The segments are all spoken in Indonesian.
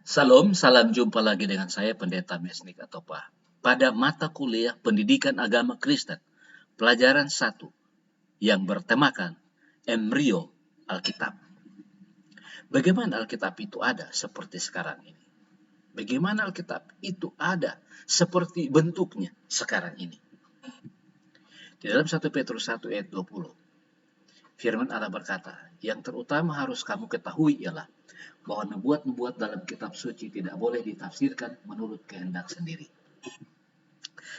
Salam, salam jumpa lagi dengan saya Pendeta Mesnik Atopa. Pada mata kuliah Pendidikan Agama Kristen, pelajaran 1 yang bertemakan embrio Alkitab. Bagaimana Alkitab itu ada seperti sekarang ini? Bagaimana Alkitab itu ada seperti bentuknya sekarang ini? Di dalam 1 Petrus 1 ayat 20, firman Allah berkata, yang terutama harus kamu ketahui ialah bahwa nubuat-nubuat dalam kitab suci tidak boleh ditafsirkan menurut kehendak sendiri.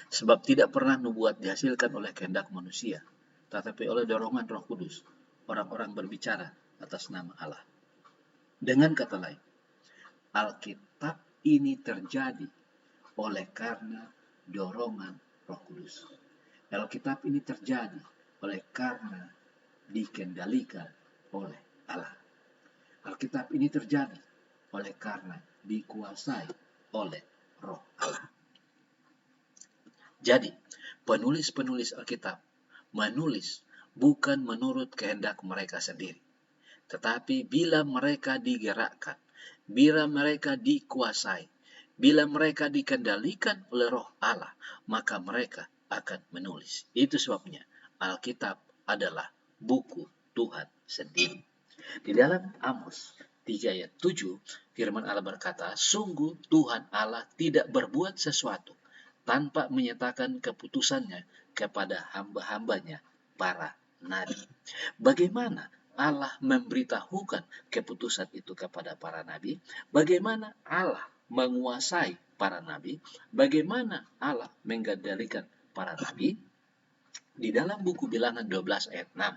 Sebab tidak pernah nubuat dihasilkan oleh kehendak manusia, tetapi oleh dorongan Roh Kudus, orang-orang berbicara atas nama Allah. Dengan kata lain, Alkitab ini terjadi oleh karena dorongan Roh Kudus. Alkitab ini terjadi oleh karena dikendalikan oleh Allah. Alkitab ini terjadi oleh karena dikuasai oleh Roh Allah. Jadi, penulis-penulis Alkitab menulis bukan menurut kehendak mereka sendiri, tetapi bila mereka digerakkan, bila mereka dikuasai, bila mereka dikendalikan oleh Roh Allah, maka mereka akan menulis. Itu sebabnya Alkitab adalah buku Tuhan sendiri. Di dalam Amos 3 ayat 7, firman Allah berkata, sungguh Tuhan Allah tidak berbuat sesuatu tanpa menyatakan keputusannya kepada hamba-hambanya, para nabi. Bagaimana Allah memberitahukan keputusan itu kepada para nabi? Bagaimana Allah menguasai para nabi? Bagaimana Allah mengendalikan para nabi? Di dalam buku Bilangan 12 ayat 6,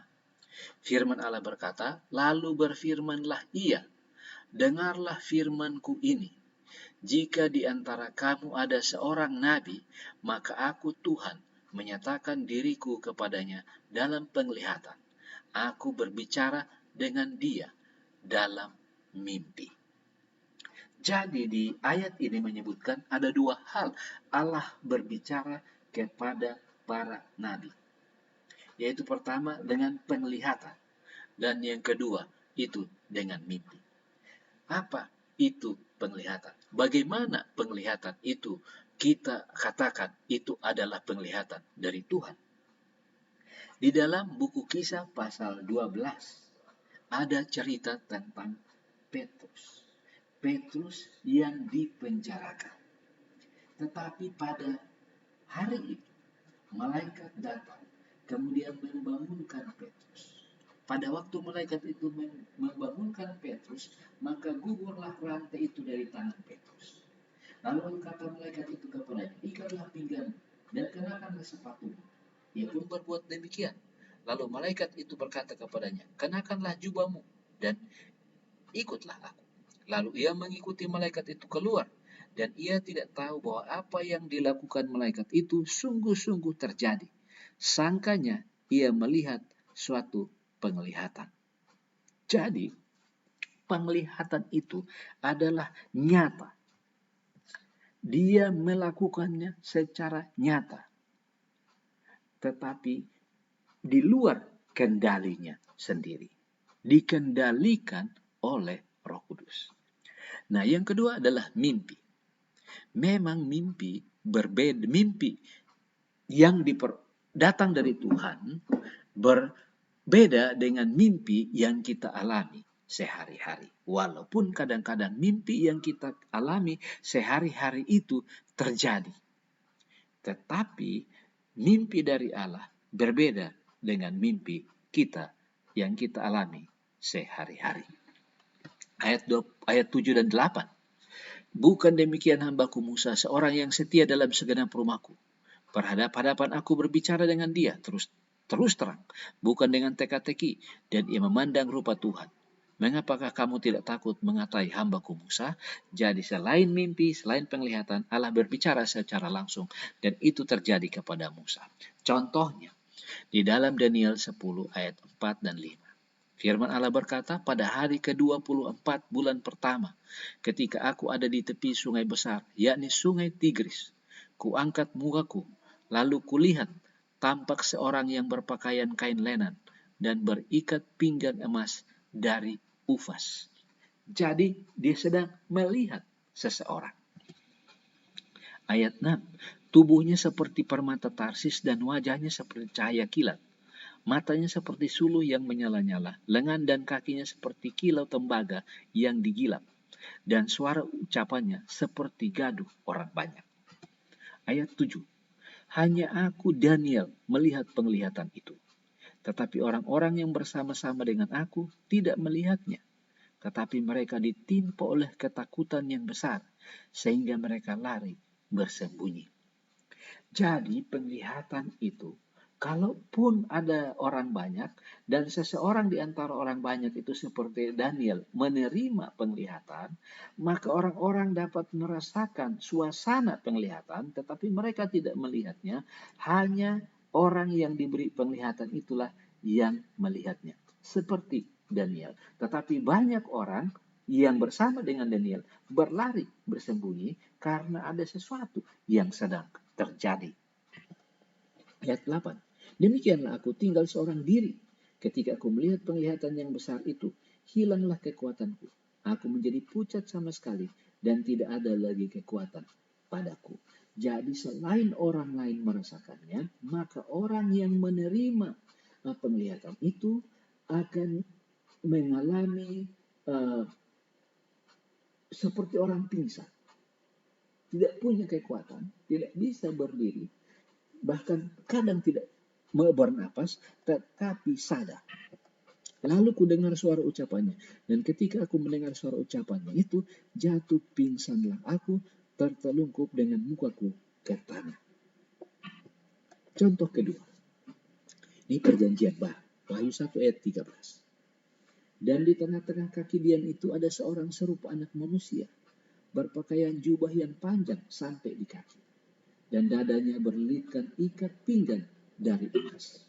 firman Allah berkata, lalu berfirmanlah ia, dengarlah firmanku ini. Jika di antara kamu ada seorang nabi, maka aku Tuhan menyatakan diriku kepadanya dalam penglihatan. Aku berbicara dengan dia dalam mimpi. Jadi di ayat ini menyebutkan ada dua hal Allah berbicara kepada para nabi. Yaitu pertama dengan penglihatan, dan yang kedua itu dengan mimpi. Apa itu penglihatan? Bagaimana penglihatan itu kita katakan itu adalah penglihatan dari Tuhan? Di dalam buku Kisah pasal 12 ada cerita tentang Petrus. Petrus yang dipenjarakan. Tetapi pada hari itu malaikat datang kemudian membangunkan Petrus. Pada waktu malaikat itu membangunkan Petrus, maka gugurlah rantai itu dari tangan Petrus. Lalu kata malaikat itu kepadanya, ikatlah pinggang dan kenakanlah sepatumu. Ia pun berbuat demikian. Lalu malaikat itu berkata kepadanya, kenakanlah jubahmu dan ikutlah aku. Lalu ia mengikuti malaikat itu keluar, dan ia tidak tahu bahwa apa yang dilakukan malaikat itu sungguh-sungguh terjadi. Sangkanya ia melihat suatu penglihatan. Jadi, penglihatan itu adalah nyata. Dia melakukannya secara nyata. Tetapi di luar kendalinya sendiri. Dikendalikan oleh Roh Kudus. Nah, yang kedua adalah mimpi. Memang mimpi berbeda. Mimpi yang datang dari Tuhan berbeda dengan mimpi yang kita alami sehari-hari. Walaupun kadang-kadang mimpi yang kita alami sehari-hari itu terjadi. Tetapi mimpi dari Allah berbeda dengan mimpi kita yang kita alami sehari-hari. Ayat 7 dan 8. Bukan demikian hambaku Musa, seorang yang setia dalam segenap rumahku. Berhadap-hadapan aku berbicara dengan dia terus terang, bukan dengan teka-teki, dan ia memandang rupa Tuhan. Mengapakah kamu tidak takut mengatai hambaku Musa? Jadi selain mimpi, selain penglihatan, Allah berbicara secara langsung, dan itu terjadi kepada Musa. Contohnya, di dalam Daniel 10 ayat 4 dan 5. Firman Allah berkata, pada hari ke-24 bulan pertama, ketika aku ada di tepi sungai besar, yakni sungai Tigris, kuangkat mukaku, lalu kulihat tampak seorang yang berpakaian kain lenan dan berikat pinggang emas dari Ufas. Jadi dia sedang melihat seseorang. Ayat 6. Tubuhnya seperti permata Tarsis dan wajahnya seperti cahaya kilat. Matanya seperti suluh yang menyala-nyala, lengan dan kakinya seperti kilau tembaga yang digilap, dan suara ucapannya seperti gaduh orang banyak. Ayat 7. Hanya aku Daniel melihat penglihatan itu, tetapi orang-orang yang bersama-sama dengan aku tidak melihatnya. Tetapi mereka ditimpa oleh ketakutan yang besar, sehingga mereka lari bersembunyi. Jadi penglihatan itu, kalaupun ada orang banyak, dan seseorang di antara orang banyak itu seperti Daniel menerima penglihatan, maka orang-orang dapat merasakan suasana penglihatan, tetapi mereka tidak melihatnya, hanya orang yang diberi penglihatan itulah yang melihatnya. Seperti Daniel. Tetapi banyak orang yang bersama dengan Daniel berlari bersembunyi karena ada sesuatu yang sedang terjadi. Ayat 8. Demikianlah aku tinggal seorang diri. Ketika aku melihat penglihatan yang besar itu, hilanglah kekuatanku. Aku menjadi pucat sama sekali dan tidak ada lagi kekuatan padaku. Jadi selain orang lain merasakannya, maka orang yang menerima penglihatan itu akan mengalami seperti orang pingsan. Tidak punya kekuatan, tidak bisa berdiri, bahkan kadang tidak mau bernapas, tetapi sadar. Lalu ku dengar suara ucapannya, dan ketika aku mendengar suara ucapannya itu, jatuh pingsanlah aku, tertelungkup dengan mukaku ke tanah. Contoh kedua, ini perjanjian baru, Wahyu 1 ayat 13. Dan di tengah-tengah kaki Dian itu ada seorang serupa anak manusia, berpakaian jubah yang panjang sampai di kaki, dan dadanya berlilitkan ikat pinggang dari emas.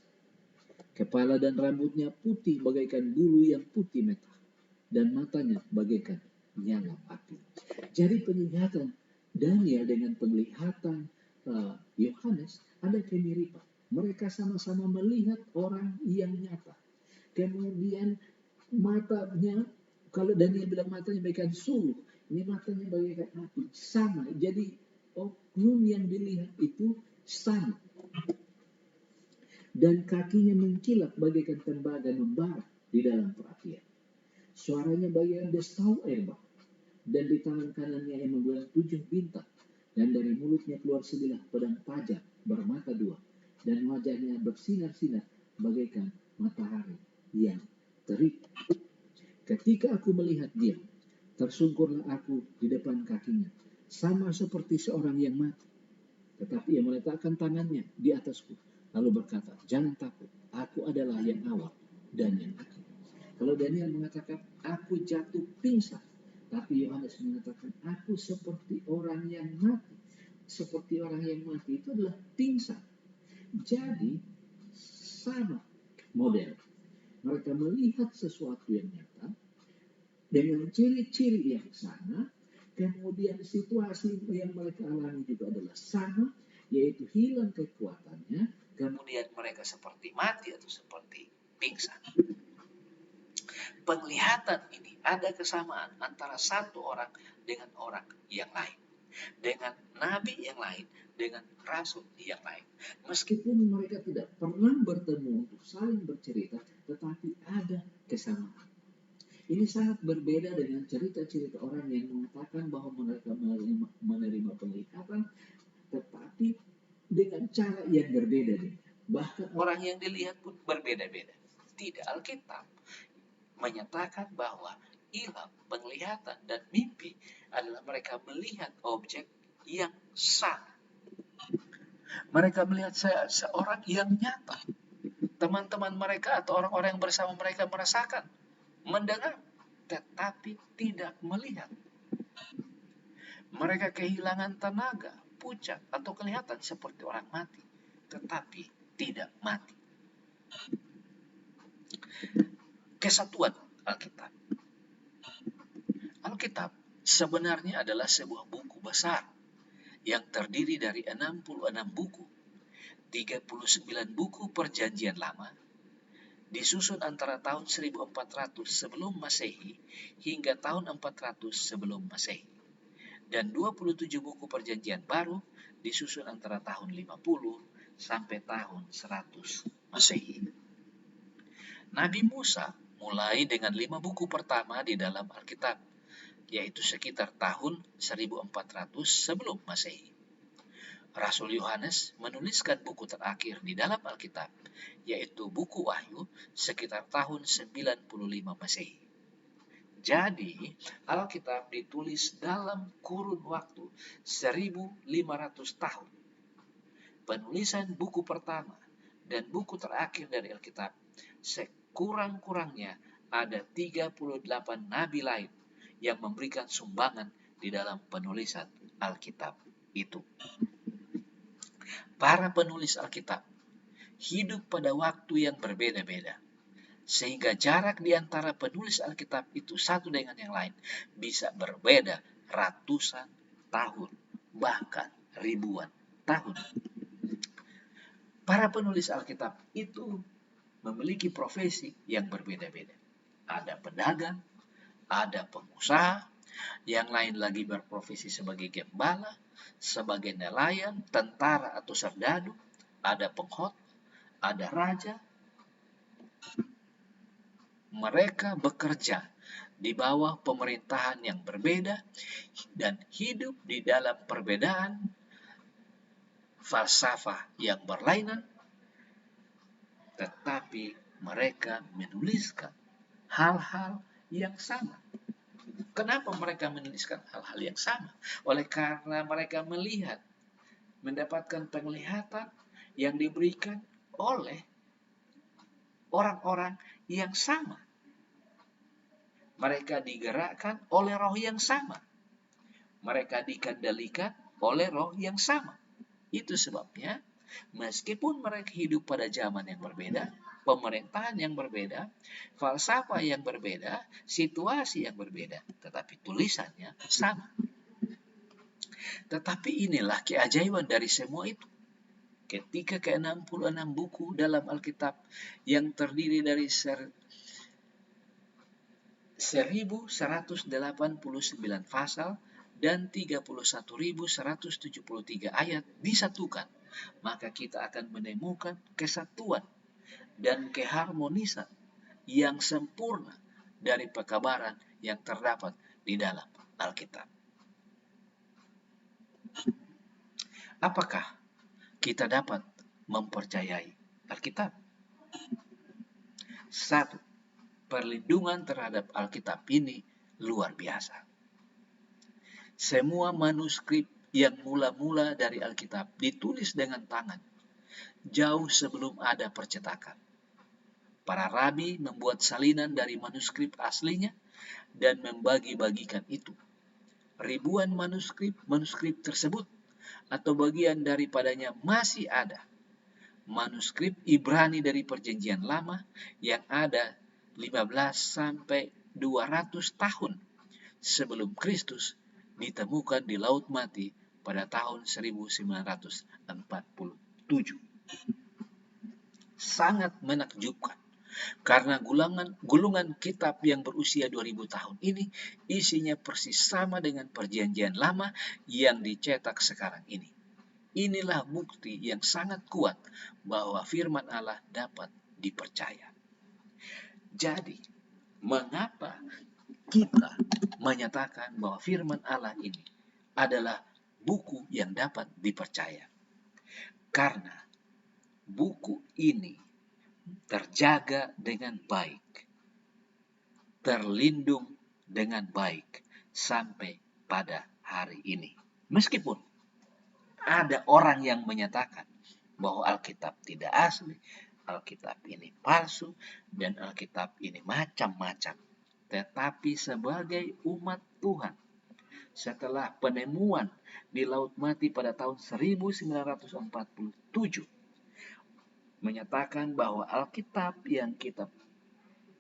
Kepala dan rambutnya putih bagaikan bulu yang putih merah, dan matanya bagaikan nyala api. Jadi penglihatan Daniel dengan penglihatan Yohanes ada kemiripan. Mereka sama-sama melihat orang yang nyata. Kemudian matanya, kalau Daniel bilang matanya bagaikan suluh, ini matanya bagaikan api, sama. Jadi oknum yang dilihat itu sama. Dan kakinya mengkilap bagaikan tembaga membara di dalam perapian. Suaranya bagaikan destau air bah, dan di tangan kanannya yang membuat 7 bintang, dan dari mulutnya keluar sebilah pedang tajam bermata 2, dan wajahnya bersinar-sinar bagaikan matahari yang terik. Ketika aku melihat dia, tersungkurlah aku di depan kakinya, sama seperti seorang yang mati. Tetapi ia meletakkan tangannya di atasku, lalu berkata, jangan takut, aku adalah yang awal dan yang akhir. Kalau Daniel mengatakan, aku jatuh pingsan, tapi Yohanes mengatakan, aku seperti orang yang mati. Seperti orang yang mati itu adalah pingsan. Jadi, sama model. Mereka melihat sesuatu yang nyata, dengan ciri-ciri yang sama, kemudian situasi yang mereka alami juga adalah sama, yaitu hilang kekuatannya, kemudian mereka seperti mati atau seperti pingsan. Penglihatan ini ada kesamaan antara satu orang dengan orang yang lain, dengan nabi yang lain, dengan rasul yang lain. Meskipun mereka tidak pernah bertemu untuk saling bercerita, tetapi ada kesamaan. Ini sangat berbeda dengan cerita-cerita orang yang mengatakan bahwa mereka menerima penglihatan, tetapi dengan cara yang berbeda. Bahkan orang yang dilihat pun berbeda-beda. Tidak, Alkitab menyatakan bahwa ilham, penglihatan, dan mimpi adalah mereka melihat objek yang sama. Mereka melihat seorang yang nyata. Teman-teman mereka atau orang-orang yang bersama mereka merasakan, mendengar, tetapi tidak melihat. Mereka kehilangan tenaga, pucat, atau kelihatan seperti orang mati, tetapi tidak mati. Kesatuan Alkitab. Alkitab sebenarnya adalah sebuah buku besar yang terdiri dari 66 buku, 39 buku perjanjian lama, disusun antara tahun 1400 sebelum Masehi hingga tahun 400 sebelum Masehi. Dan 27 buku perjanjian baru disusun antara tahun 50 sampai tahun 100 Masehi. Nabi Musa mulai dengan 5 buku pertama di dalam Alkitab, yaitu sekitar tahun 1400 sebelum Masehi. Rasul Yohanes menuliskan buku terakhir di dalam Alkitab, yaitu buku Wahyu, sekitar tahun 95 Masehi. Jadi, Alkitab ditulis dalam kurun waktu 1500 tahun. Penulisan buku pertama dan buku terakhir dari Alkitab, sekurang-kurangnya ada 38 nabi lain yang memberikan sumbangan di dalam penulisan Alkitab itu. Para penulis Alkitab hidup pada waktu yang berbeda-beda, sehingga jarak di antara penulis Alkitab itu satu dengan yang lain bisa berbeda ratusan tahun, bahkan ribuan tahun. Para penulis Alkitab itu memiliki profesi yang berbeda-beda. Ada pedagang, ada pengusaha, yang lain lagi berprofesi sebagai gembala, sebagai nelayan, tentara atau serdadu, ada pengkhotbah, ada raja. Mereka bekerja di bawah pemerintahan yang berbeda dan hidup di dalam perbedaan falsafah yang berlainan, tetapi mereka menuliskan hal-hal yang sama. Kenapa mereka menuliskan hal-hal yang sama? Oleh karena mereka mendapatkan penglihatan yang diberikan oleh orang-orang yang sama. Mereka digerakkan oleh roh yang sama. Mereka dikendalikan oleh roh yang sama. Itu sebabnya meskipun mereka hidup pada zaman yang berbeda, pemerintahan yang berbeda, falsafah yang berbeda, situasi yang berbeda, tetapi tulisannya sama. Tetapi inilah keajaiban dari semua itu. Ketika ke-66 buku dalam Alkitab yang terdiri dari 1189 pasal dan 31.173 ayat disatukan, maka kita akan menemukan kesatuan dan keharmonisan yang sempurna dari pekabaran yang terdapat di dalam Alkitab. Apakah kita dapat mempercayai Alkitab? 1. Perlindungan terhadap Alkitab ini luar biasa. Semua manuskrip yang mula-mula dari Alkitab ditulis dengan tangan, jauh sebelum ada percetakan. Para rabi membuat salinan dari manuskrip aslinya dan membagi-bagikan itu. Ribuan manuskrip tersebut atau bagian daripadanya masih ada. Manuskrip Ibrani dari Perjanjian Lama yang ada 15 sampai 200 tahun sebelum Kristus ditemukan di Laut Mati pada tahun 1947. Sangat menakjubkan karena gulungan kitab yang berusia 2000 tahun ini isinya persis sama dengan Perjanjian Lama yang dicetak sekarang ini. Inilah bukti yang sangat kuat bahwa firman Allah dapat dipercaya. Jadi, mengapa kita menyatakan bahwa firman Allah ini adalah buku yang dapat dipercaya? Karena buku ini terjaga dengan baik, terlindung dengan baik sampai pada hari ini. Meskipun ada orang yang menyatakan bahwa Alkitab tidak asli, Alkitab ini palsu, dan Alkitab ini macam-macam. Tetapi sebagai umat Tuhan, setelah penemuan di Laut Mati pada tahun 1947, menyatakan bahwa Alkitab yang kita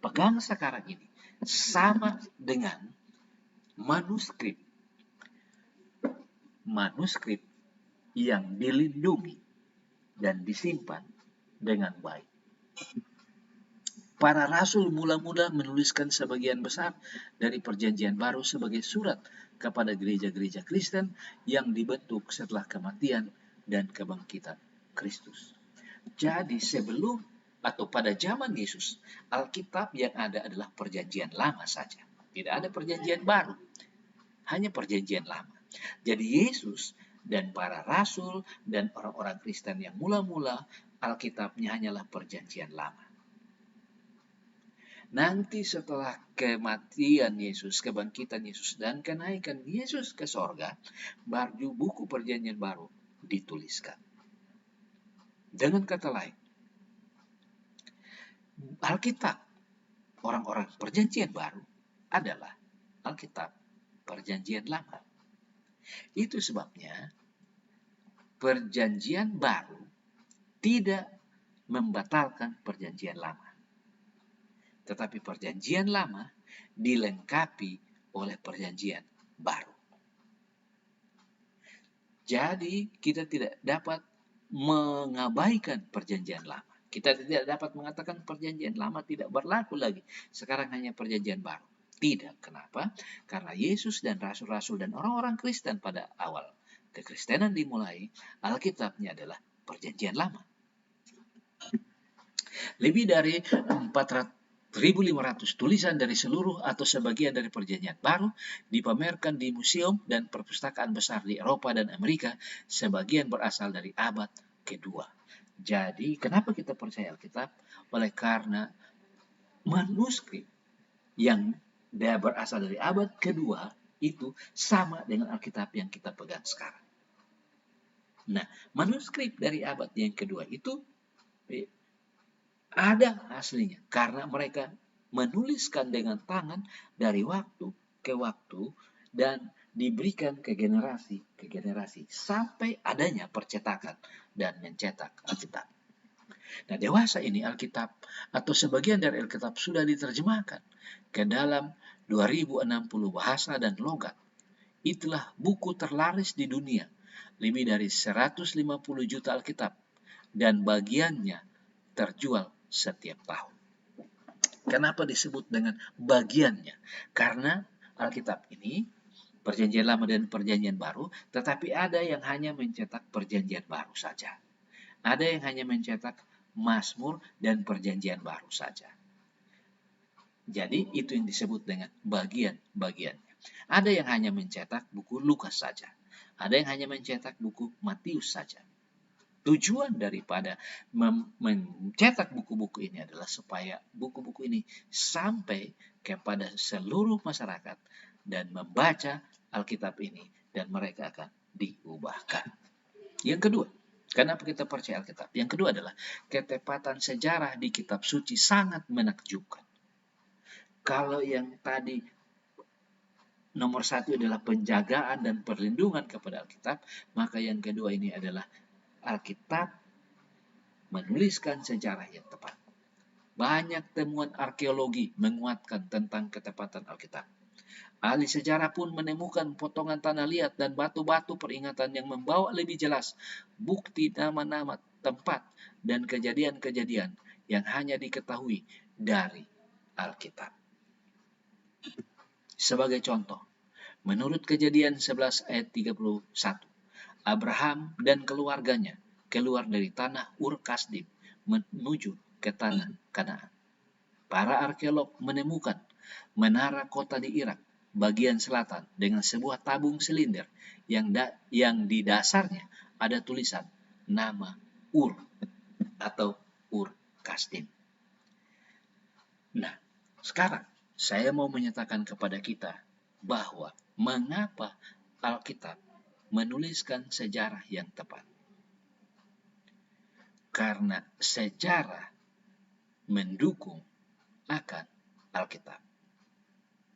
pegang sekarang ini sama dengan manuskrip yang dilindungi dan disimpan dengan baik. Para rasul mula-mula menuliskan sebagian besar dari Perjanjian Baru sebagai surat kepada gereja-gereja Kristen yang dibentuk setelah kematian dan kebangkitan Kristus. Jadi sebelum atau pada zaman Yesus, Alkitab yang ada adalah Perjanjian Lama saja. Tidak ada Perjanjian Baru, hanya Perjanjian Lama. Jadi Yesus dan para rasul dan orang-orang Kristen yang mula-mula, Alkitabnya hanyalah Perjanjian Lama. Nanti setelah kematian Yesus, kebangkitan Yesus, dan kenaikan Yesus ke sorga, baru buku Perjanjian Baru dituliskan. Dengan kata lain, Alkitab orang-orang Perjanjian Baru adalah Alkitab Perjanjian Lama. Itu sebabnya Perjanjian Baru tidak membatalkan Perjanjian Lama. Tetapi Perjanjian Lama dilengkapi oleh Perjanjian Baru. Jadi kita tidak dapat mengabaikan Perjanjian Lama. Kita tidak dapat mengatakan Perjanjian Lama tidak berlaku lagi. Sekarang hanya Perjanjian Baru. Tidak. Kenapa? Karena Yesus dan rasul-rasul dan orang-orang Kristen pada awal kekristenan dimulai, Alkitabnya adalah Perjanjian Lama. Lebih dari 1.500 tulisan dari seluruh atau sebagian dari Perjanjian Baru dipamerkan di museum dan perpustakaan besar di Eropa dan Amerika, sebagian berasal dari abad kedua. Jadi, kenapa kita percaya Alkitab? Oleh karena manuskrip yang dia berasal dari abad kedua itu sama dengan Alkitab yang kita pegang sekarang. Nah, manuskrip dari abad yang kedua itu ada aslinya karena mereka menuliskan dengan tangan dari waktu ke waktu dan diberikan ke generasi sampai adanya percetakan dan mencetak Alkitab. Nah, dewasa ini Alkitab atau sebagian dari Alkitab sudah diterjemahkan ke dalam 2060 bahasa dan logat. Itulah buku terlaris di dunia, lebih dari 150 juta Alkitab, dan bagiannya terjual setiap tahun. Kenapa disebut dengan bagiannya? Karena Alkitab ini Perjanjian Lama dan Perjanjian Baru, tetapi ada yang hanya mencetak Perjanjian Baru saja. Ada yang hanya mencetak Mazmur dan Perjanjian Baru saja. Jadi itu yang disebut dengan bagian-bagiannya. Ada yang hanya mencetak buku Lukas saja. Ada yang hanya mencetak buku Matius saja. Tujuan daripada mencetak buku-buku ini adalah supaya buku-buku ini sampai kepada seluruh masyarakat dan membaca Alkitab ini dan mereka akan diubahkan. Yang kedua, kenapa kita percaya Alkitab? Yang kedua adalah ketepatan sejarah di kitab suci sangat menakjubkan. Kalau yang tadi nomor satu adalah penjagaan dan perlindungan kepada Alkitab, maka yang kedua ini adalah Alkitab menuliskan sejarah yang tepat. Banyak temuan arkeologi menguatkan tentang ketepatan Alkitab. Ahli sejarah pun menemukan potongan tanah liat dan batu-batu peringatan yang membawa lebih jelas bukti nama-nama tempat dan kejadian-kejadian yang hanya diketahui dari Alkitab. Sebagai contoh, menurut Kejadian 11 ayat 31, Abraham dan keluarganya keluar dari tanah Ur Kasdim menuju ke tanah Kanaan. Para arkeolog menemukan menara kota di Irak bagian selatan dengan sebuah tabung silinder yang di dasarnya ada tulisan nama Ur atau Ur Kasdim. Nah, sekarang saya mau menyatakan kepada kita bahwa mengapa Alkitab menuliskan sejarah yang tepat. Karena sejarah mendukung akan Alkitab.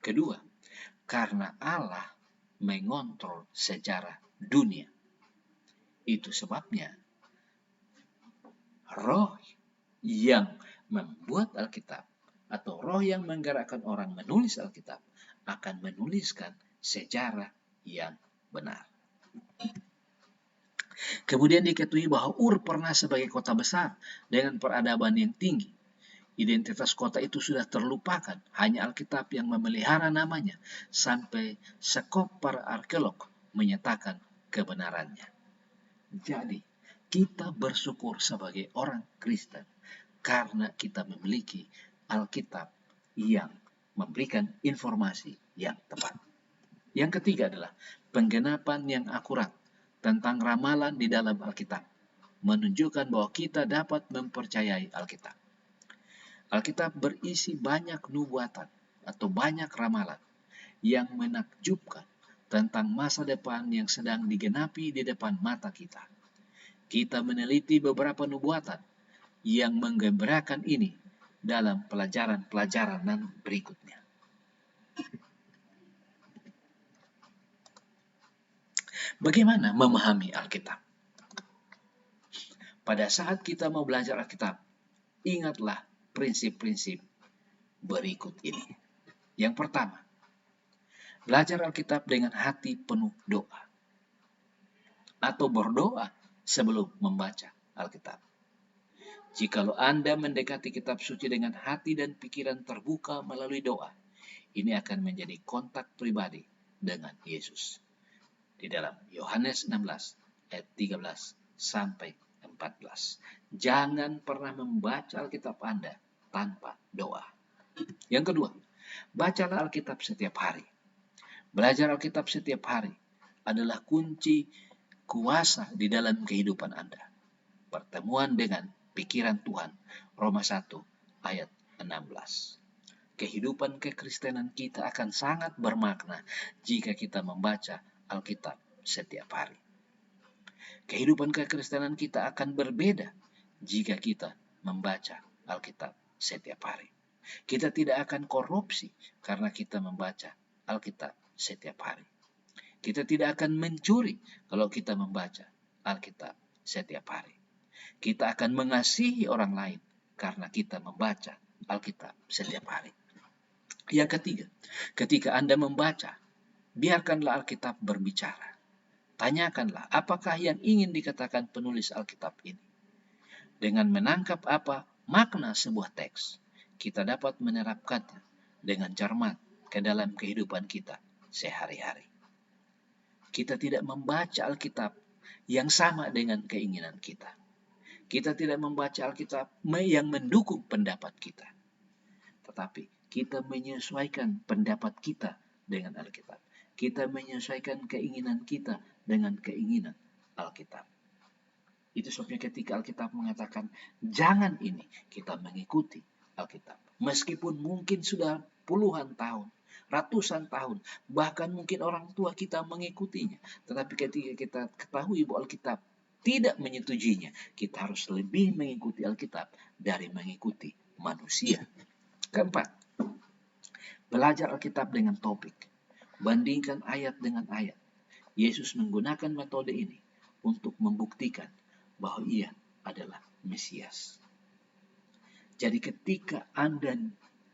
Kedua, karena Allah mengontrol sejarah dunia. Itu sebabnya roh yang membuat Alkitab atau roh yang menggerakkan orang menulis Alkitab akan menuliskan sejarah yang benar. Kemudian diketahui bahwa Ur pernah sebagai kota besar dengan peradaban yang tinggi. Identitas kota itu sudah terlupakan, hanya Alkitab yang memelihara namanya, sampai sekop para arkeolog menyatakan kebenarannya. Jadi, kita bersyukur sebagai orang Kristen karena kita memiliki Alkitab yang memberikan informasi yang tepat. Yang ketiga adalah penggenapan yang akurat tentang ramalan di dalam Alkitab, menunjukkan bahwa kita dapat mempercayai Alkitab. Alkitab berisi banyak nubuatan atau banyak ramalan yang menakjubkan tentang masa depan yang sedang digenapi di depan mata kita. Kita meneliti beberapa nubuatan yang menggembirakan ini dalam pelajaran-pelajaran berikutnya. Bagaimana memahami Alkitab? Pada saat kita mau belajar Alkitab, ingatlah prinsip-prinsip berikut ini. Yang pertama, belajar Alkitab dengan hati penuh doa atau berdoa sebelum membaca Alkitab. Jikalau Anda mendekati kitab suci dengan hati dan pikiran terbuka melalui doa, ini akan menjadi kontak pribadi dengan Yesus. Di dalam Yohanes 16 ayat 13 sampai 14. Jangan pernah membaca Alkitab Anda tanpa doa. Yang kedua, bacalah Alkitab setiap hari. Belajar Alkitab setiap hari adalah kunci kuasa di dalam kehidupan Anda. Pertemuan dengan pikiran Tuhan, Roma 1 ayat 16. Kehidupan kekristenan kita akan sangat bermakna jika kita membaca Alkitab setiap hari. Kehidupan kekristenan kita akan berbeda jika kita membaca Alkitab setiap hari. Kita tidak akan korupsi karena kita membaca Alkitab setiap hari. Kita tidak akan mencuri kalau kita membaca Alkitab setiap hari. Kita akan mengasihi orang lain karena kita membaca Alkitab setiap hari. Yang ketiga, ketika Anda membaca, biarkanlah Alkitab berbicara. Tanyakanlah apakah yang ingin dikatakan penulis Alkitab ini. Dengan menangkap apa makna sebuah teks, kita dapat menerapkannya dengan cermat ke dalam kehidupan kita sehari-hari. Kita tidak membaca Alkitab yang sama dengan keinginan kita. Kita tidak membaca Alkitab yang mendukung pendapat kita. Tetapi kita menyesuaikan pendapat kita dengan Alkitab. Kita menyesuaikan keinginan kita dengan keinginan Alkitab. Itu sebabnya ketika Alkitab mengatakan jangan ini, kita mengikuti Alkitab. Meskipun mungkin sudah puluhan tahun, ratusan tahun, bahkan mungkin orang tua kita mengikutinya. Tetapi ketika kita ketahui bahwa Alkitab tidak menyetujuinya, kita harus lebih mengikuti Alkitab dari mengikuti manusia. Keempat, belajar Alkitab dengan topik. Bandingkan ayat dengan ayat. Yesus menggunakan metode ini untuk membuktikan bahwa ia adalah Mesias. Jadi ketika Anda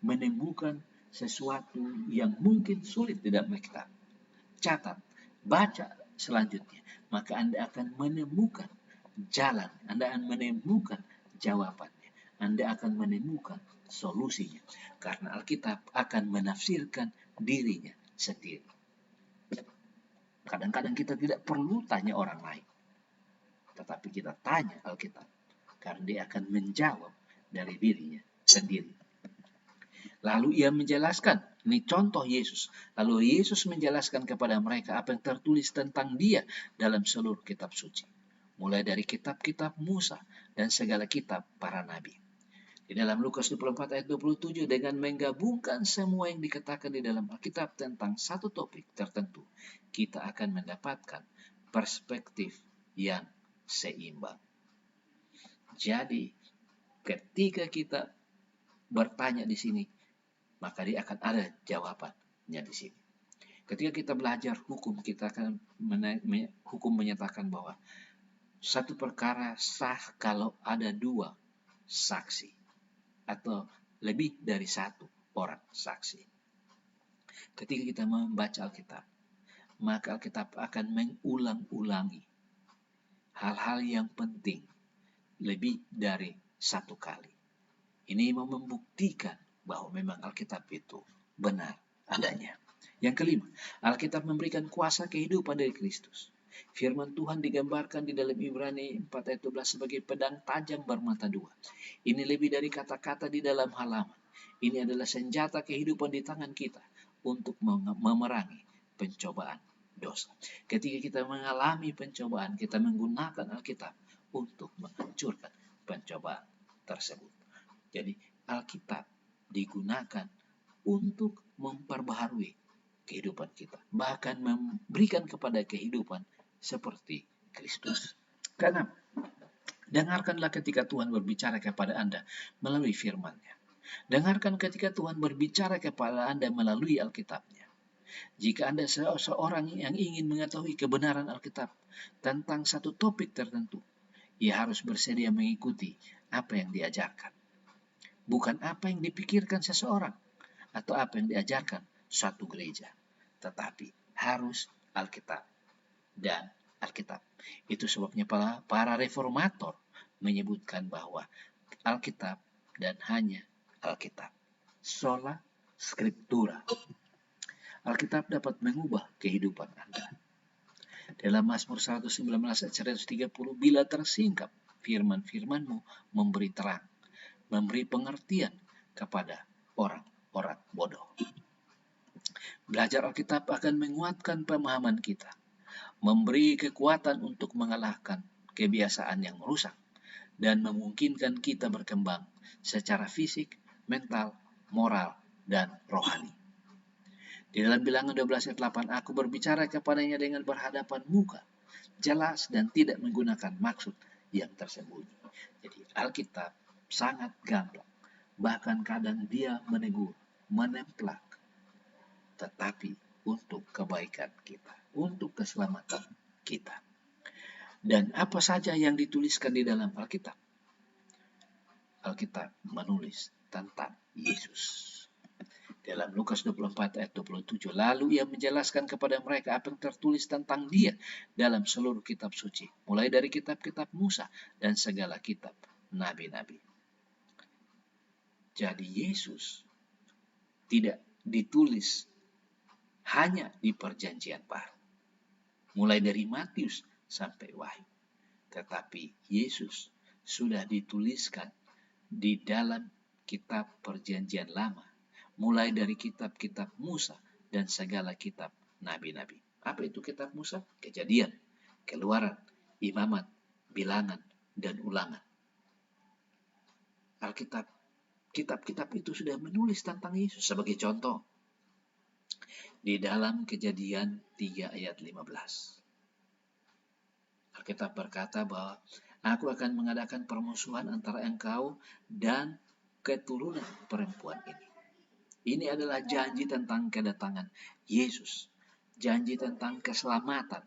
menemukan sesuatu yang mungkin sulit di dalam Alkitab, catat, baca selanjutnya, maka Anda akan menemukan jalan, Anda akan menemukan jawabannya, Anda akan menemukan solusinya, karena Alkitab akan menafsirkan dirinya sendiri. Kadang-kadang kita tidak perlu tanya orang lain, tetapi kita tanya Alkitab, karena dia akan menjawab dari dirinya sendiri. Lalu ia menjelaskan, ini contoh Yesus. Lalu Yesus menjelaskan kepada mereka apa yang tertulis tentang dia dalam seluruh kitab suci. Mulai dari kitab-kitab Musa dan segala kitab para nabi. Di dalam Lukas 24 ayat 27, dengan menggabungkan semua yang dikatakan di dalam Alkitab tentang satu topik tertentu, kita akan mendapatkan perspektif yang seimbang. Jadi, ketika kita bertanya di sini, maka dia akan ada jawabannya di sini. Ketika kita belajar hukum, kita akan hukum menyatakan bahwa satu perkara sah kalau ada dua saksi atau lebih dari satu orang saksi. Ketika kita membaca Alkitab, maka Alkitab akan mengulang-ulangi hal-hal yang penting lebih dari satu kali. Ini mau membuktikan bahwa memang Alkitab itu benar adanya. Yang kelima, Alkitab memberikan kuasa kehidupan dari Kristus. Firman Tuhan digambarkan di dalam Ibrani 4 ayat 12 sebagai pedang tajam bermata dua. Ini lebih dari kata-kata di dalam halaman. Ini adalah senjata kehidupan di tangan kita untuk memerangi pencobaan dosa. Ketika kita mengalami pencobaan, kita menggunakan Alkitab untuk menghancurkan pencobaan tersebut. Jadi Alkitab digunakan untuk memperbaharui kehidupan kita, bahkan memberikan kepada kehidupan seperti Kristus. Karena dengarkanlah ketika Tuhan berbicara kepada Anda melalui firman-Nya. Dengarkan ketika Tuhan berbicara kepada Anda melalui Alkitab-Nya. Jika Anda seorang yang ingin mengetahui kebenaran Alkitab tentang satu topik tertentu, ia harus bersedia mengikuti apa yang diajarkan. Bukan apa yang dipikirkan seseorang atau apa yang diajarkan suatu gereja, tetapi harus Alkitab dan Alkitab. Itu sebabnya para reformator menyebutkan bahwa Alkitab dan hanya Alkitab. Sola Scriptura. Alkitab dapat mengubah kehidupan Anda. Dalam Mazmur 119 ayat 130, bila tersingkap firman-firman-Mu memberi terang, memberi pengertian kepada orang-orang bodoh. Belajar Alkitab akan menguatkan pemahaman kita, memberi kekuatan untuk mengalahkan kebiasaan yang merusak, dan memungkinkan kita berkembang secara fisik, mental, moral, dan rohani. Di dalam Bilangan 12 ayat 8, aku berbicara kepadanya dengan berhadapan muka, jelas dan tidak menggunakan maksud yang tersembunyi. Jadi Alkitab sangat gamblang, bahkan kadang dia menegur, menemplak, tetapi untuk kebaikan kita, untuk keselamatan kita. Dan apa saja yang dituliskan di dalam Alkitab? Alkitab menulis tentang Yesus. Dalam Lukas 24 ayat 27, lalu ia menjelaskan kepada mereka apa yang tertulis tentang dia dalam seluruh kitab suci, mulai dari kitab-kitab Musa dan segala kitab nabi-nabi. Jadi Yesus tidak ditulis hanya di perjanjian baru, mulai dari Matius sampai Wahyu, tetapi Yesus sudah dituliskan di dalam kitab perjanjian lama, mulai dari kitab-kitab Musa dan segala kitab nabi-nabi. Apa itu kitab Musa? Kejadian, Keluaran, Imamat, Bilangan, dan Ulangan. Alkitab, kitab-kitab itu sudah menulis tentang Yesus. Sebagai contoh, di dalam Kejadian 3 ayat 15. Alkitab berkata bahwa aku akan mengadakan permusuhan antara engkau dan keturunan perempuan ini. Ini adalah janji tentang kedatangan Yesus. Janji tentang keselamatan.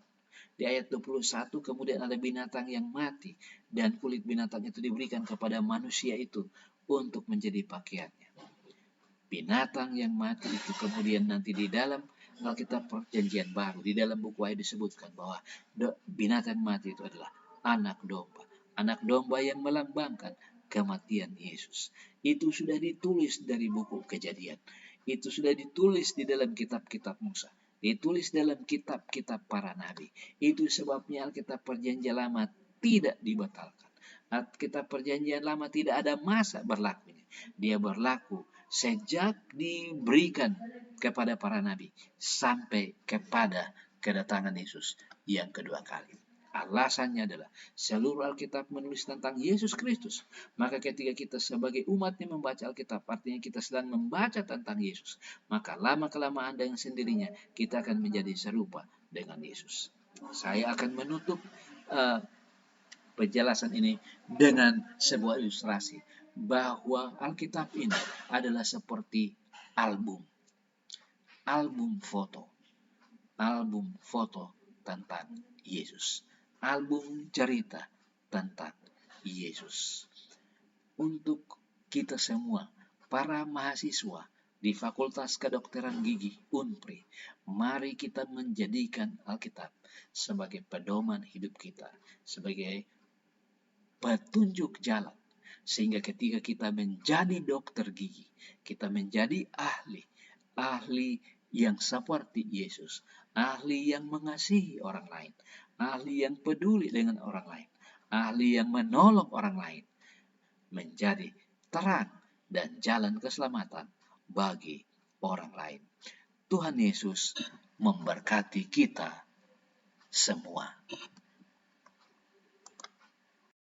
Di ayat 21 kemudian ada binatang yang mati dan kulit binatang itu diberikan kepada manusia itu untuk menjadi pakaiannya. Binatang yang mati itu kemudian nanti di dalam Alkitab Perjanjian Baru, di dalam buku Wahyu disebutkan bahwa binatang mati itu adalah anak domba. Anak domba yang melambangkan kematian Yesus. Itu sudah ditulis dari buku Kejadian. Itu sudah ditulis di dalam kitab-kitab Musa. Ditulis dalam kitab-kitab para nabi. Itu sebabnya Alkitab Perjanjian Lama tidak dibatalkan. Alkitab Perjanjian Lama tidak ada masa berlakunya. Dia berlaku sejak diberikan kepada para nabi sampai kepada kedatangan Yesus yang kedua kali. Alasannya adalah seluruh Alkitab menulis tentang Yesus Kristus. Maka ketika kita sebagai umatnya membaca Alkitab, artinya kita sedang membaca tentang Yesus. Maka lama-kelamaan dengan sendirinya kita akan menjadi serupa dengan Yesus. Saya akan menutup penjelasan ini dengan sebuah ilustrasi bahwa Alkitab ini adalah seperti album foto tentang Yesus. Album cerita tentang Yesus. Untuk kita semua, para mahasiswa di Fakultas Kedokteran Gigi Unpri, mari kita menjadikan Alkitab sebagai pedoman hidup kita, sebagai petunjuk jalan, Sehingga ketika kita menjadi dokter gigi, kita menjadi ahli yang seperti Yesus, ahli yang mengasihi orang lain, ahli yang peduli dengan orang lain, ahli yang menolong orang lain, menjadi terang dan jalan keselamatan bagi orang lain. Tuhan Yesus memberkati kita semua.